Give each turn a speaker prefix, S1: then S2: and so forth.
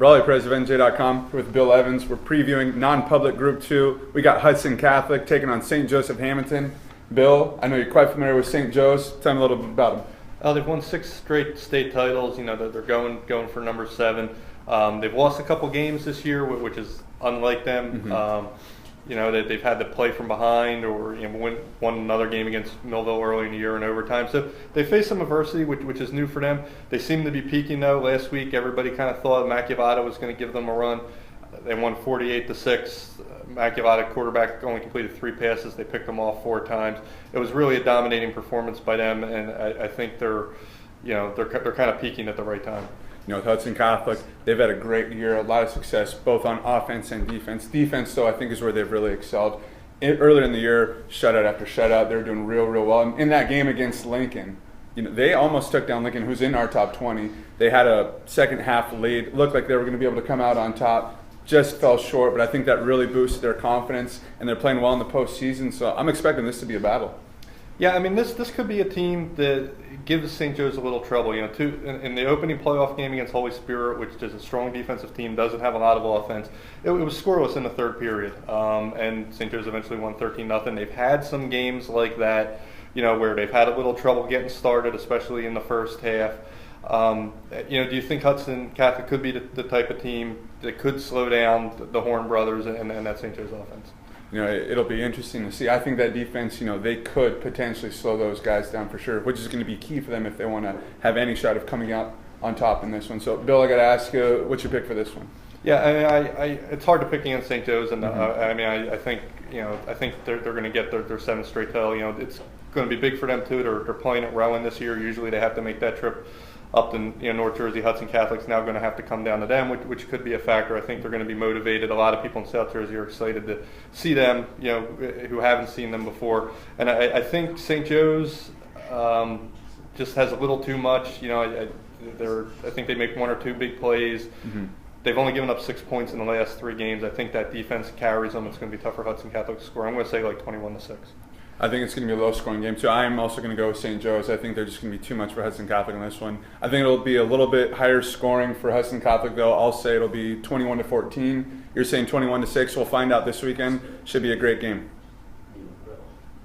S1: Braulio Perez of NJ.com with Bill Evans. We're previewing non-public Group 2. We got Hudson Catholic taking on St. Joseph Hamilton. Bill, I know you're quite familiar with St. Joe's. Tell me a little bit about them.
S2: They've won 6 straight state titles. You know, they're going for number 7. They've lost a couple games this year, which is unlike them.
S1: Mm-hmm.
S2: You know, they've had to play from behind or won another game against Millville early in the year in overtime. So they face some adversity, which is new for them. They seem to be peaking, though. Last week, everybody kind of thought Machiavata was going to give them a run. They won 48-6. Machiavata quarterback only completed 3 passes. They picked them off 4 times. It was really a dominating performance by them, and I think they're kind of peaking at the right time.
S1: You know, with Hudson Catholic, they've had a great year, a lot of success, both on offense and defense. Defense, though, I think is where they've really excelled. Earlier in the year, shutout after shutout, they were doing real well. And in that game against Lincoln, you know, they almost took down Lincoln, who's in our top 20. They had a second half lead. Looked like they were going to be able to come out on top. Just fell short, but I think that really boosted their confidence, and they're playing well in the postseason. So I'm expecting this to be a battle.
S2: Yeah, I mean, this could be a team that gives St. Joe's a little trouble. You know, in the opening playoff game against Holy Spirit, which is a strong defensive team, doesn't have a lot of offense. It was scoreless in the third period, and St. Joe's eventually won 13-0. They've had some games like that, you know, where they've had a little trouble getting started, especially in the first half. You know, do you think Hudson Catholic could be the type of team that could slow down the Horn brothers and that St. Joe's offense?
S1: You know, it'll be interesting to see. I think that defense, you know, they could potentially slow those guys down for sure, which is going to be key for them if they want to have any shot of coming out on top in this one. So, Bill, I got to ask you, what's your pick for this one?
S2: Yeah, I it's hard to pick against St. Joe's, and I mean, I think, you know, I think they're going to get their 7th straight title. You know, it's going to be big for them too. They're playing at Rowan this year. Usually, they have to make that trip up in, you know, North Jersey. Hudson Catholic's now going to have to come down to them, which could be a factor. I think they're going to be motivated. A lot of people in South Jersey are excited to see them, you know, who haven't seen them before. And I think St. Joe's just has a little too much. You know, I think they make 1 or 2 big plays. Mm-hmm. They've only given up 6 points in the last 3 games. I think that defense carries them. It's going to be tough for Hudson Catholic to score. I'm going to say like 21-6.
S1: I think it's going to be a low-scoring game, too. I am also going to go with St. Joe's. I think they're just going to be too much for Hudson Catholic in this one. I think it'll be a little bit higher scoring for Hudson Catholic, though. I'll say it'll be 21-14. You're saying 21-6. We'll find out this weekend. Should be a great game.